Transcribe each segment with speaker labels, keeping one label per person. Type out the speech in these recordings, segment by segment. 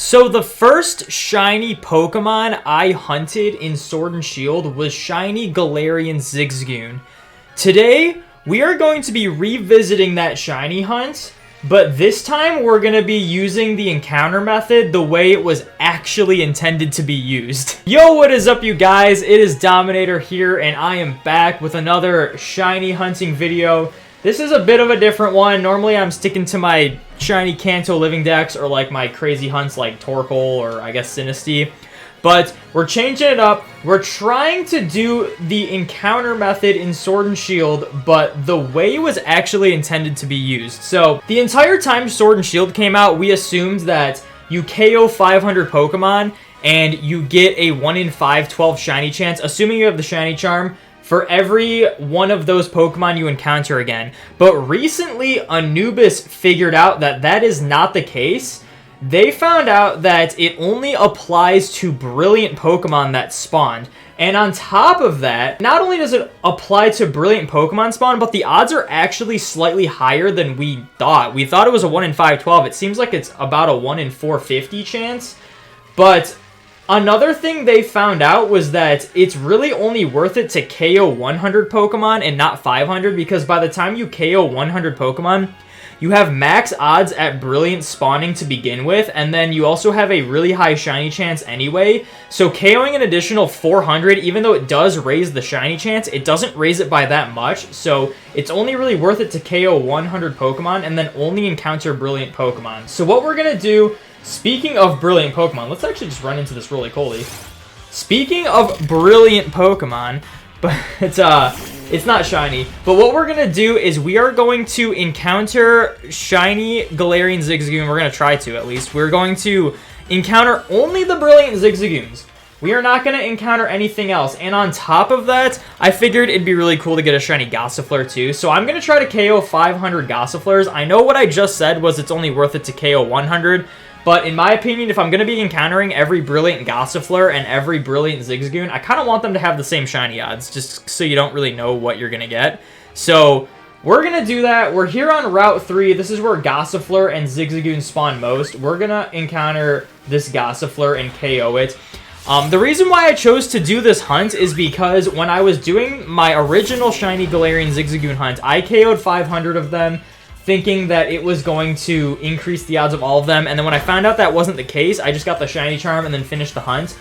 Speaker 1: So the first shiny Pokemon I hunted in Sword and Shield was shiny Galarian Zigzagoon. Today, we are going to be revisiting that shiny hunt, but this time we're going to be using the encounter method the way it was actually intended to be used. Yo, what is up, you guys? It is Dominator here, and I am back with another shiny hunting video. This is a bit of a different one. Normally I'm sticking to my shiny Kanto living decks or like my crazy hunts like Torkoal or I guess Sinistea. But we're changing it up. We're trying to do the encounter method in Sword and Shield, but the way it was actually intended to be used. So the entire time Sword and Shield came out, we assumed that you KO 500 Pokemon and you get a 1 in 5/12 shiny chance, assuming you have the shiny charm, for every one of those Pokemon you encounter again. But recently, Anubis figured out that that is not the case. They found out that it only applies to brilliant Pokemon that spawned. And on top of that, not only does it apply to brilliant Pokemon spawn, but the odds are actually slightly higher than we thought. We thought it was a 1 in 5/12. It seems like it's about a 1 in 450 chance. But another thing they found out was that it's really only worth it to KO 100 Pokemon and not 500, because by the time you KO 100 Pokemon, you have max odds at brilliant spawning to begin with, and then you also have a really high shiny chance anyway. So KOing an additional 400, even though it does raise the shiny chance, it doesn't raise it by that much. So it's only really worth it to KO 100 Pokemon and then only encounter brilliant Pokemon. So what we're going to do, speaking of brilliant Pokemon, let's actually just run into this roly-poly. Speaking of brilliant Pokemon, but it's not shiny. But what we're going to do is we are going to encounter shiny Galarian Zigzagoon. We're going to try to, at least. We're going to encounter only the brilliant Zigzagoons. We are not going to encounter anything else. And on top of that, I figured it'd be really cool to get a shiny Gossifleur too. So I'm going to try to KO 500 Gossifleurs. I know what I just said was it's only worth it to KO 100. But in my opinion, if I'm going to be encountering every brilliant Gossifleur and every brilliant Zigzagoon, I kind of want them to have the same shiny odds, just so you don't really know what you're going to get. So we're going to do that. We're here on Route 3. This is where Gossifleur and Zigzagoon spawn most. We're going to encounter this Gossifleur and KO it. The reason why I chose to do this hunt is because when I was doing my original shiny Galarian Zigzagoon hunt, I KO'd 500 of them, thinking that it was going to increase the odds of all of them, and then when I found out that wasn't the case, I just got the shiny charm and then finished the hunt.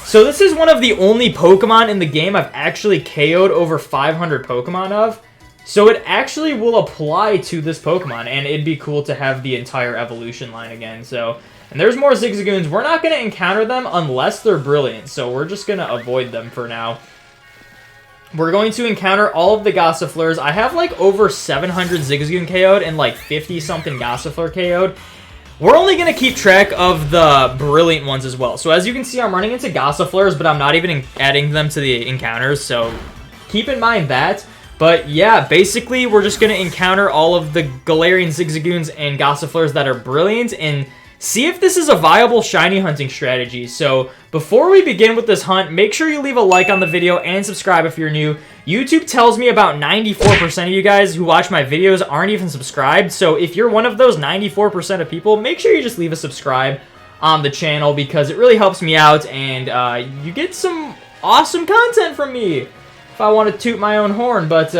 Speaker 1: So this is one of the only Pokemon in the game I've actually KO'd over 500 Pokemon of, so it actually will apply to this Pokemon, and it'd be cool to have the entire evolution line again. So, and there's more Zigzagoons. We're not going to encounter them unless they're brilliant, so we're just going to avoid them for now. We're going to encounter all of the Gossifleurs. I have like over 700 Zigzagoon KO'd and like 50-something Gossifleur KO'd. We're only going to keep track of the brilliant ones as well. So as you can see, I'm running into Gossifleurs, but I'm not even adding them to the encounters. So keep in mind that. But yeah, basically, we're just going to encounter all of the Galarian Zigzagoons and Gossifleurs that are brilliant and see if this is a viable shiny hunting strategy. So before we begin with this hunt, make sure you leave a like on the video and subscribe if you're new. YouTube tells me about 94% of you guys who watch my videos aren't even subscribed. So if you're one of those 94% of people, make sure you just leave a subscribe on the channel because it really helps me out and you get some awesome content from me if I want to toot my own horn. But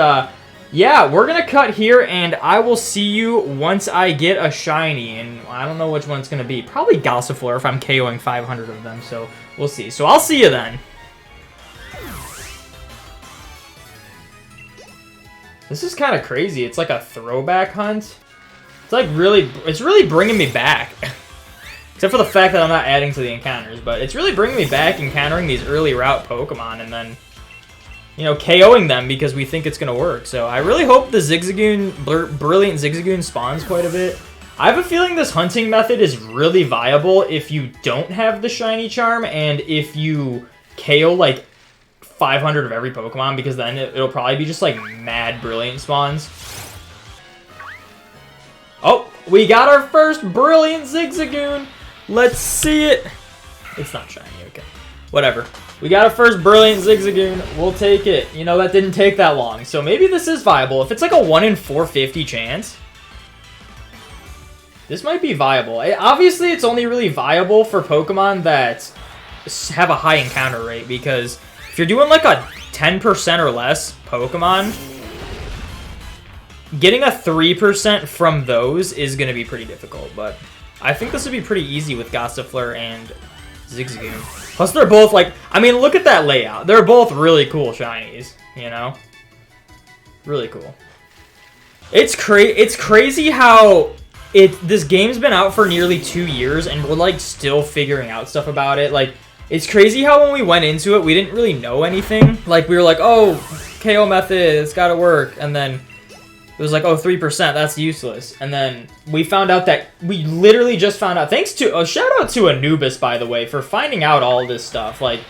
Speaker 1: yeah, we're going to cut here, and I will see you once I get a shiny, and I don't know which one it's going to be. Probably Gossifleur if I'm KOing 500 of them, so we'll see. So I'll see you then. This is kind of crazy. It's like a throwback hunt. It's like it's really bringing me back. Except for the fact that I'm not adding to the encounters, but it's really bringing me back encountering these early route Pokemon, and then, you know, KOing them because we think it's going to work. So I really hope the Zigzagoon, brilliant Zigzagoon spawns quite a bit. I have a feeling this hunting method is really viable if you don't have the shiny charm and if you KO like 500 of every Pokemon, because then it'll probably be just like mad brilliant spawns. Oh, we got our first brilliant Zigzagoon. Let's see it. It's not shiny, okay. Whatever. We got our first brilliant Zigzagoon. We'll take it. You know, that didn't take that long. So maybe this is viable. If it's like a 1 in 450 chance. This might be viable. Obviously, it's only really viable for Pokemon that have a high encounter rate, because if you're doing like a 10% or less Pokemon, getting a 3% from those is going to be pretty difficult, but I think this would be pretty easy with Gossifleur and Zigzagoon. Plus, they're both like, I mean, look at that layout. They're both really cool shinies, you know? Really cool. It's crazy how this game's been out for nearly 2 years, and we're like still figuring out stuff about it. Like, it's crazy how when we went into it, we didn't really know anything. Like, we were like, oh, KO method, it's gotta work. And then it was like, oh, 3%, that's useless. And then we found out that, we literally just found out, thanks to, a shout out to Anubis, by the way, for finding out all this stuff. Like,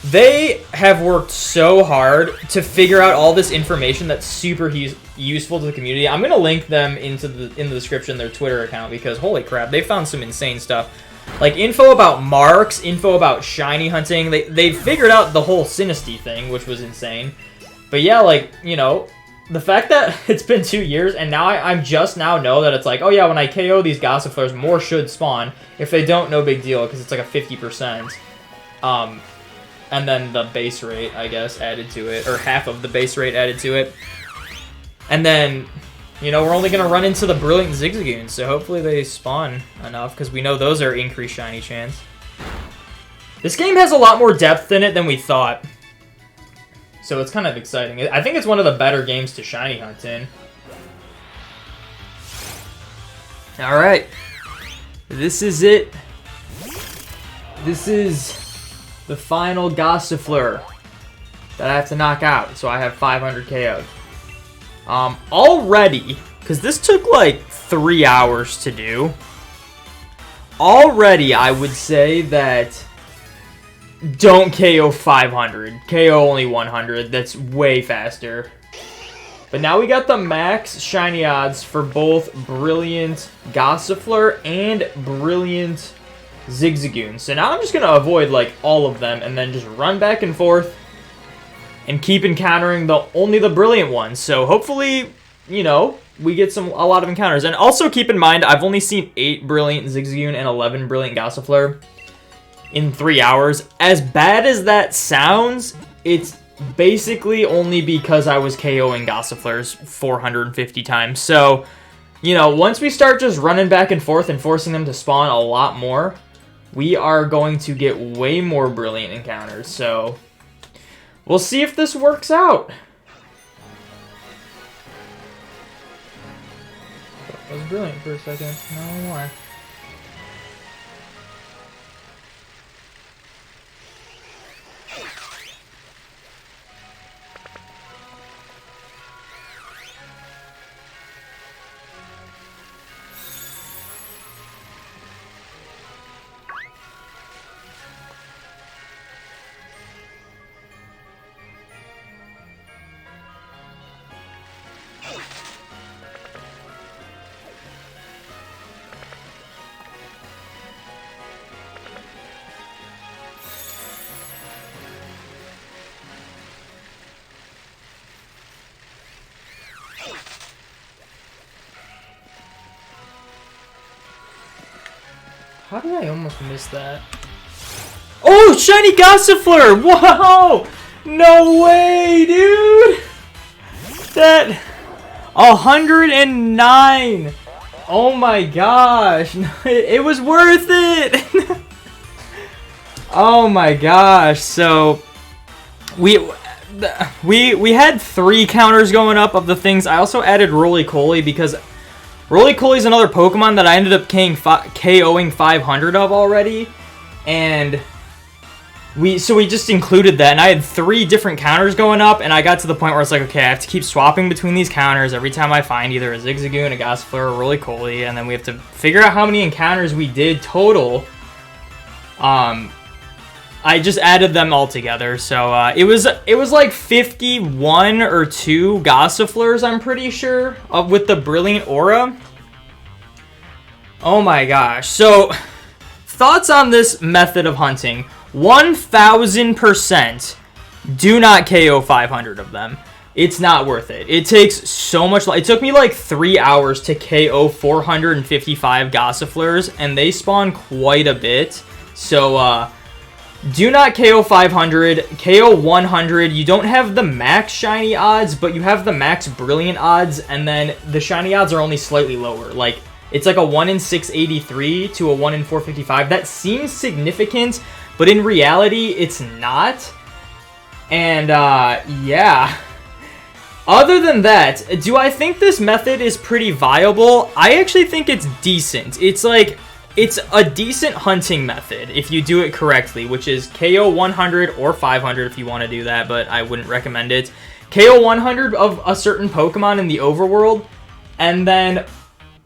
Speaker 1: they have worked so hard to figure out all this information that's super useful to the community. I'm gonna link them in the description, their Twitter account, because holy crap, they found some insane stuff. Like info about marks, info about shiny hunting. They figured out the whole Sinistea thing, which was insane. But yeah, like, you know, the fact that it's been 2 years and now I'm just now know that it's like, oh yeah, when I KO these Gossifleurs, more should spawn. If they don't, no big deal, because it's like a 50%. And then the base rate, I guess, added to it, or half of the base rate added to it. And then, you know, we're only going to run into the Brilliant Zigzagoons, so hopefully they spawn enough, because we know those are increased shiny chance. This game has a lot more depth in it than we thought, so it's kind of exciting. I think it's one of the better games to shiny hunt in. Alright, this is it. This is the final Gossifleur that I have to knock out, so I have 500 KO'd. Already, because this took like 3 hours to do, already I would say that don't KO 500, KO only 100, that's way faster. But now we got the max shiny odds for both Brilliant Gossifleur and Brilliant Zigzagoon. So now I'm just going to avoid like all of them and then just run back and forth and keep encountering only the brilliant ones. So hopefully, you know, we get a lot of encounters. And also keep in mind, I've only seen 8 Brilliant Zigzagoon and 11 Brilliant Gossifleur in 3 hours. As bad as that sounds, it's basically only because I was KOing Gossifleurs 450 times. So, you know, once we start just running back and forth and forcing them to spawn a lot more, we are going to get way more brilliant encounters. So we'll see if this works out. That was brilliant for a second. No more. How did I almost miss that? Oh, shiny Gossifleur! Wow! No way, dude! That 109! Oh my gosh! It was worth it! Oh my gosh! So we had 3 counters going up of the things. I also added Roly-Coly because Roly-Coly is another Pokemon that I ended up KOing 500 of already, and we just included that, and I had 3 different counters going up, and I got to the point where it's like, okay, I have to keep swapping between these counters every time I find either a Zigzagoon, a Gossifleur, or a Roly-Coly, and then we have to figure out how many encounters we did total. I just added them all together, so it was like 51 or 2 Gossifleurs, I'm pretty sure, with the Brilliant Aura. Oh my gosh. So, thoughts on this method of hunting. 1000% do not KO 500 of them. It's not worth it. It takes so much. It took me like 3 hours to KO 455 Gossifleurs, and they spawn quite a bit. So, do not KO 500. KO 100. You don't have the max shiny odds, but you have the max brilliant odds, and then the shiny odds are only slightly lower. Like, it's like a 1 in 683 to a 1 in 455. That seems significant, but in reality, it's not. And, yeah. Other than that, do I think this method is pretty viable? I actually think it's decent. It's like, it's a decent hunting method if you do it correctly, which is KO 100 or 500 if you want to do that, but I wouldn't recommend it. KO 100 of a certain Pokemon in the overworld, and then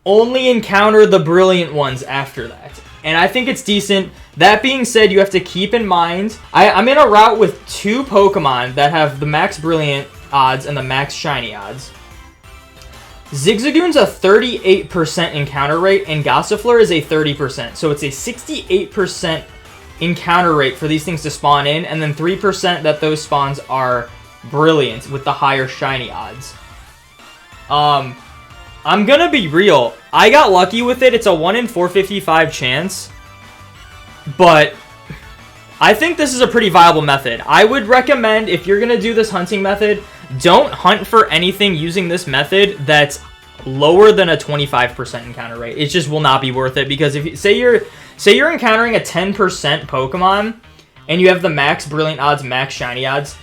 Speaker 1: only encounter the brilliant ones after that. And I think it's decent. That being said, you have to keep in mind, I'm in a route with 2 Pokemon that have the max brilliant odds and the max shiny odds. Zigzagoon's a 38% encounter rate, and Gossifleur is a 30%. So it's a 68% encounter rate for these things to spawn in, and then 3% that those spawns are brilliant with the higher shiny odds. I'm gonna be real. I got lucky with it. It's a 1 in 455 chance. But I think this is a pretty viable method. I would recommend, if you're gonna do this hunting method, don't hunt for anything using this method that's lower than a 25% encounter rate. It just will not be worth it, because if you say you're encountering a 10% Pokemon and you have the max brilliant odds, max shiny odds,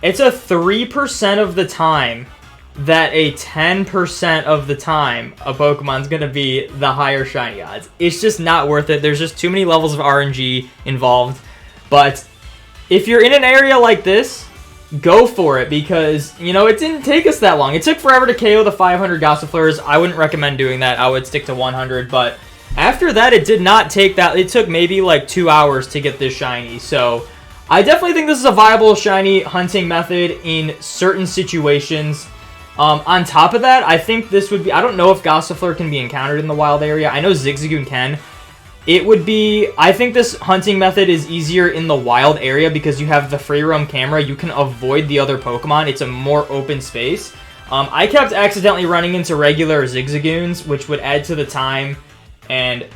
Speaker 1: it's a 3% of the time that a 10% of the time a Pokemon's gonna be the higher shiny odds. It's just not worth it. There's just too many levels of RNG involved. But if you're in an area like this, go for it, because, you know, it didn't take us that long. It took forever to KO the 500 Gossifleurs. I wouldn't recommend doing that. I would stick to 100, but after that, it did not take that. It took maybe like 2 hours to get this shiny, so I definitely think this is a viable shiny hunting method in certain situations. On top of that, I think this would be... I don't know if Gossifleur can be encountered in the wild area. I know Zigzagoon can. It would be... I think this hunting method is easier in the wild area because you have the free roam camera. You can avoid the other Pokemon. It's a more open space. I kept accidentally running into regular Zigzagoons, which would add to the time, and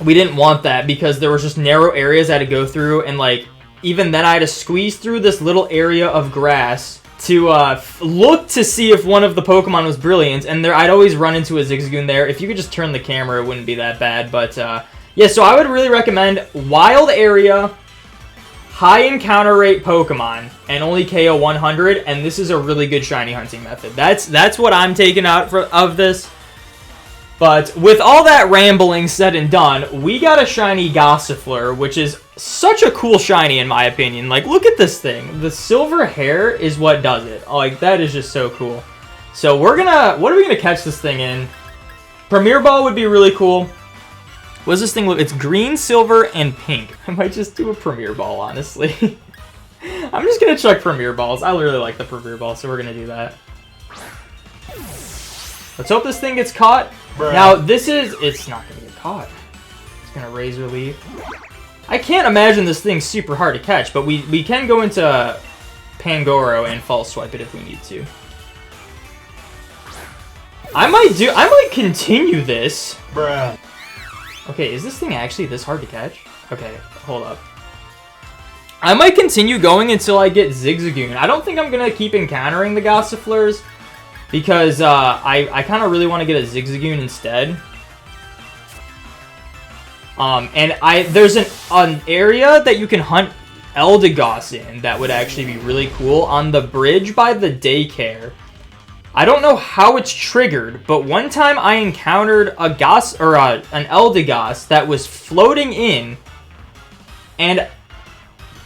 Speaker 1: we didn't want that because there was just narrow areas I had to go through, and like even then I had to squeeze through this little area of grass to look to see if one of the Pokemon was brilliant, and I'd always run into a Zigzagoon there. If you could just turn the camera, it wouldn't be that bad. But yeah, so I would really recommend wild area, high encounter rate Pokemon, and only KO 100, and this is a really good shiny hunting method. That's what I'm taking out of this. But with all that rambling said and done, we got a shiny Gossifleur, which is such a cool shiny in my opinion. Like, look at this thing. The silver hair is what does it. Like, that is just so cool. So what are we gonna catch this thing in? Premier Ball would be really cool. What does this thing look? It's green, silver, and pink. I might just do a Premier Ball, honestly. I'm just gonna check Premier Balls. I really like the Premier Ball, so we're gonna do that. Let's hope this thing gets caught. Bruh. Now, it's not gonna get caught. It's gonna Razor Leaf. I can't imagine this thing's super hard to catch, but we can go into Pangoro and False Swipe it if we need to. I might continue this. Bruh. Okay, is this thing actually this hard to catch? Okay, hold up. I might continue going until I get Zigzagoon. I don't think I'm gonna keep encountering the Gossifleurs, because I kind of really want to get a Zigzagoon instead. And there's an area that you can hunt Eldegoss in that would actually be really cool on the bridge by the daycare. I don't know how it's triggered, but one time I encountered an Eldegoss that was floating in, and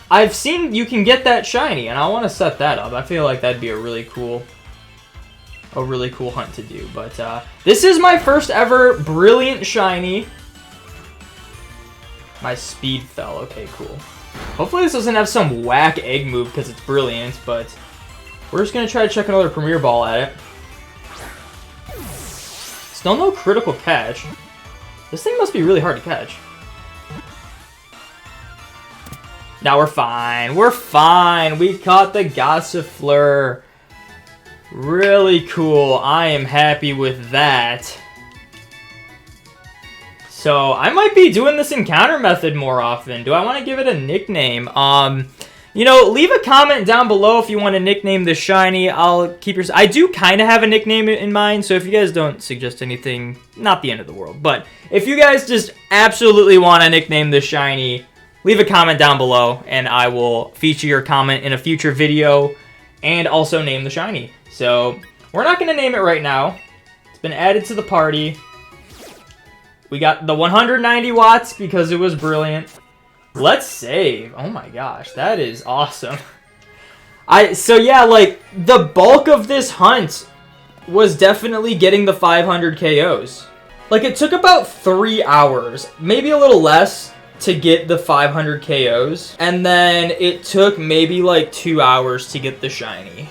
Speaker 1: I've seen you can get that shiny, and I want to set that up. I feel like that'd be a really cool hunt to do. But this is my first ever brilliant shiny. My speed fell. Okay, cool. Hopefully this doesn't have some whack egg move because it's brilliant, but we're just gonna try to check another Premier Ball at it. Still no critical catch. This thing must be really hard to catch. Now we're fine. We're fine. We caught the Gossifleur. Really cool. I am happy with that. So, I might be doing this encounter method more often. Do I want to give it a nickname? You know, leave a comment down below if you want to nickname the shiny. I'll keep your... I do kind of have a nickname in mind, so if you guys don't suggest anything, not the end of the world. But if you guys just absolutely want to nickname the shiny, leave a comment down below, and I will feature your comment in a future video, and also name the shiny. So, we're not going to name it right now. It's been added to the party. We got the 190 watts because it was brilliant. Let's save. Oh my gosh, that is awesome. So yeah, like, the bulk of this hunt was definitely getting the 500 KOs. Like, it took about 3 hours, maybe a little less, to get the 500 KOs. And then it took maybe like 2 hours to get the shiny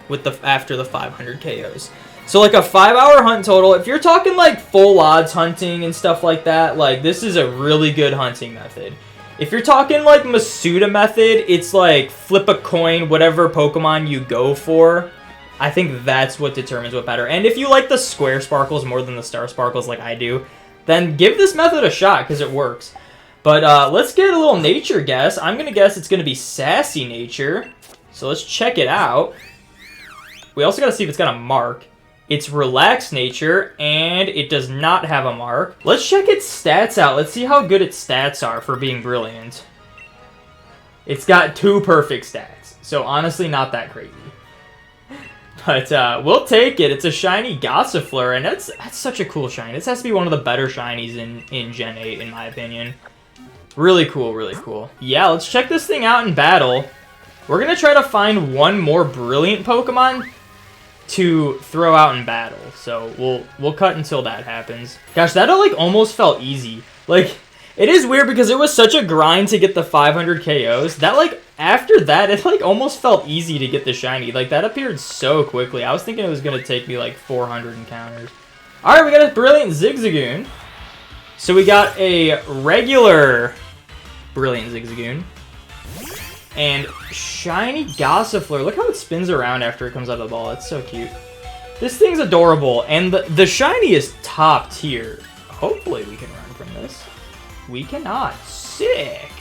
Speaker 1: with after the 500 KOs. So, like, a 5-hour hunt total. If you're talking, like, full odds hunting and stuff like that, like, this is a really good hunting method. If you're talking, like, Masuda method, it's, like, flip a coin, whatever Pokemon you go for. I think that's what determines what better. And if you like the square sparkles more than the star sparkles like I do, then give this method a shot, because it works. But, let's get a little nature guess. I'm going to guess it's going to be sassy nature. So, let's check it out. We also got to see if it's got a mark. It's relaxed nature, and it does not have a mark. Let's check its stats out. Let's see how good its stats are for being brilliant. It's got 2 perfect stats, so honestly not that crazy. But we'll take it. It's a shiny Gossifleur, and that's such a cool shiny. This has to be one of the better shinies in Gen 8, in my opinion. Really cool, really cool. Yeah, let's check this thing out in battle. We're going to try to find one more brilliant Pokemon to throw out in battle, so we'll cut until that happens. Gosh, that like almost felt easy. Like, it is weird because it was such a grind to get the 500 KOs that like after that it like almost felt easy to get the shiny. Like, that appeared so quickly. I was thinking it was gonna take me like 400 encounters. All right, we got a brilliant Zigzagoon. So we got a regular brilliant Zigzagoon. And shiny Gossifleur. Look how it spins around after it comes out of the ball. It's so cute. This thing's adorable. And the shiny is top tier. Hopefully we can run from this. We cannot. Sick.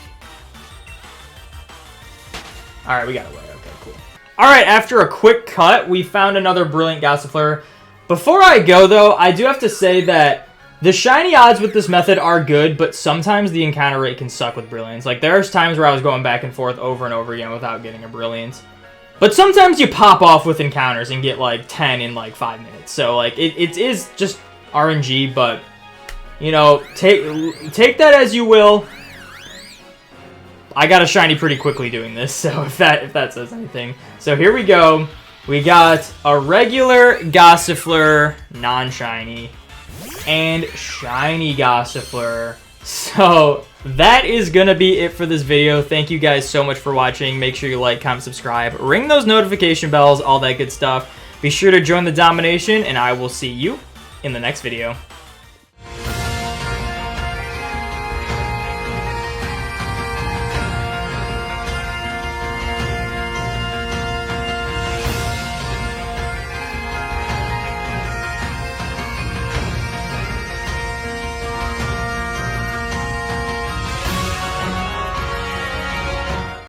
Speaker 1: Alright, we got away. Okay, cool. Alright, after a quick cut, we found another brilliant Gossifleur. Before I go, though, I do have to say that the shiny odds with this method are good, but sometimes the encounter rate can suck with brilliance. Like, there's times where I was going back and forth over and over again without getting a brilliance. But sometimes you pop off with encounters and get, like, 10 in, like, 5 minutes. So, like, it is just RNG, but, you know, take that as you will. I got a shiny pretty quickly doing this, so if that says anything. So here we go. We got a regular Gossifleur, non-shiny, and shiny Gossifleur. So that is gonna be it for this video. Thank you guys so much for watching. Make sure you like, comment, subscribe, ring those notification bells, all that good stuff. Be sure to join the domination, and I will see you in the next video.